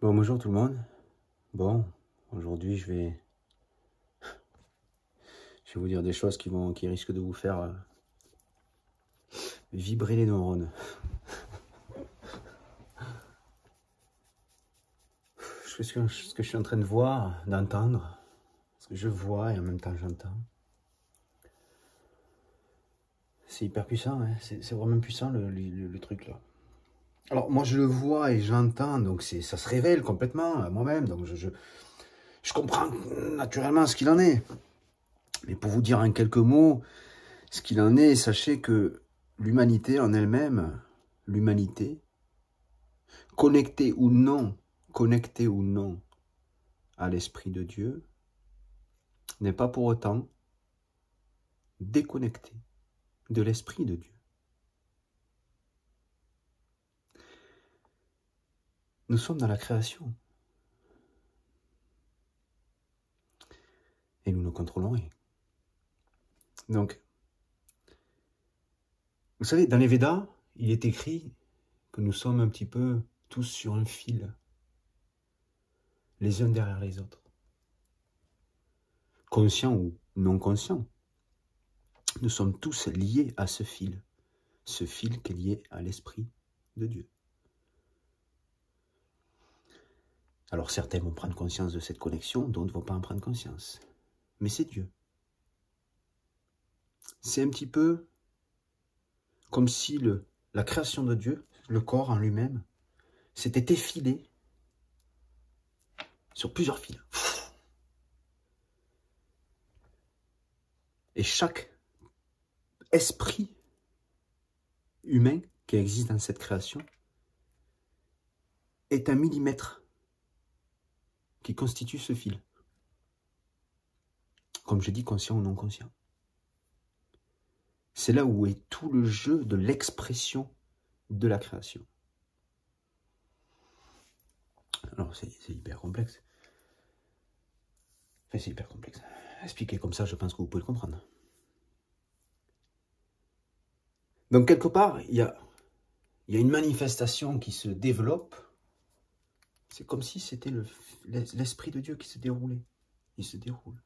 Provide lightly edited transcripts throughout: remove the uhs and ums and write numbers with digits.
Bon, bonjour tout le monde. Bon, aujourd'hui je vais vous dire des choses qui risquent de vous faire vibrer les neurones. Ce que je suis en train de voir, d'entendre, ce que je vois et en même temps j'entends. C'est hyper puissant, hein. C'est vraiment puissant le truc là. Alors moi je le vois et j'entends, donc ça se révèle complètement à moi-même, donc je comprends naturellement ce qu'il en est. Mais pour vous dire en quelques mots ce qu'il en est, sachez que l'humanité en elle-même, l'humanité, connectée ou non à l'Esprit de Dieu, n'est pas pour autant déconnectée de l'Esprit de Dieu. Nous sommes dans la création. Et nous ne contrôlons rien. Donc, vous savez, dans les Védas, il est écrit que nous sommes un petit peu tous sur un fil, les uns derrière les autres. Conscients ou non conscients, nous sommes tous liés à ce fil qui est lié à l'Esprit de Dieu. Alors certains vont prendre conscience de cette connexion, d'autres ne vont pas en prendre conscience. Mais c'est Dieu. C'est un petit peu comme si la création de Dieu, le corps en lui-même, s'était effilé sur plusieurs fils. Et chaque esprit humain qui existe dans cette création est un millimètre qui constitue ce fil. Comme je dis, conscient ou non conscient. C'est là où est tout le jeu de l'expression de la création. Alors, c'est hyper complexe. Enfin, c'est hyper complexe. Expliquer comme ça, je pense que vous pouvez le comprendre. Donc, quelque part, il y a une manifestation qui se développe. C'est comme si c'était l'Esprit de Dieu qui se déroulait. Il se déroule.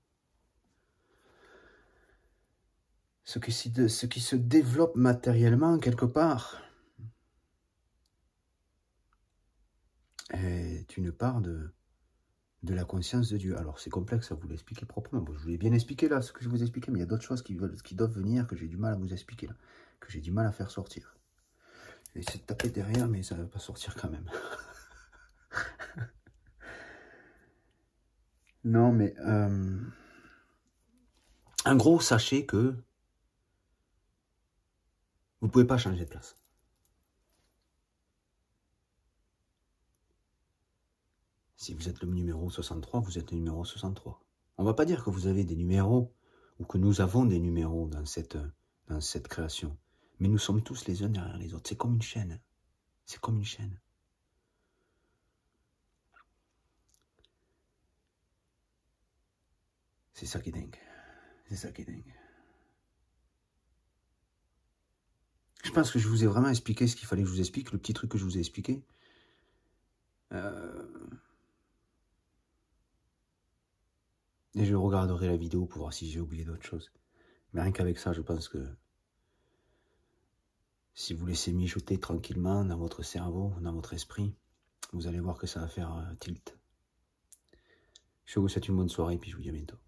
Ce qui se développe matériellement, quelque part, est une part de la conscience de Dieu. Alors, c'est complexe à vous l'expliquer proprement. Bon, je vous l'ai bien expliqué là, ce que je vous ai expliqué, mais il y a d'autres choses qui doivent venir, que j'ai du mal à vous expliquer là, que j'ai du mal à faire sortir. Je vais essayer de taper derrière, mais ça ne va pas sortir quand même. Non, mais... en gros, sachez que vous ne pouvez pas changer de place. Si vous êtes le numéro 63, vous êtes le numéro 63. On ne va pas dire que vous avez des numéros, ou que nous avons des numéros dans cette création. Mais nous sommes tous les uns derrière les autres. C'est comme une chaîne. C'est comme une chaîne. C'est ça qui est dingue. C'est ça qui est dingue. Je pense que je vous ai vraiment expliqué ce qu'il fallait que je vous explique, le petit truc que je vous ai expliqué. Et je regarderai la vidéo pour voir si j'ai oublié d'autres choses. Mais rien qu'avec ça, je pense que si vous laissez mijoter tranquillement dans votre cerveau, dans votre esprit, vous allez voir que ça va faire tilt. Je vous souhaite une bonne soirée et puis je vous dis à bientôt.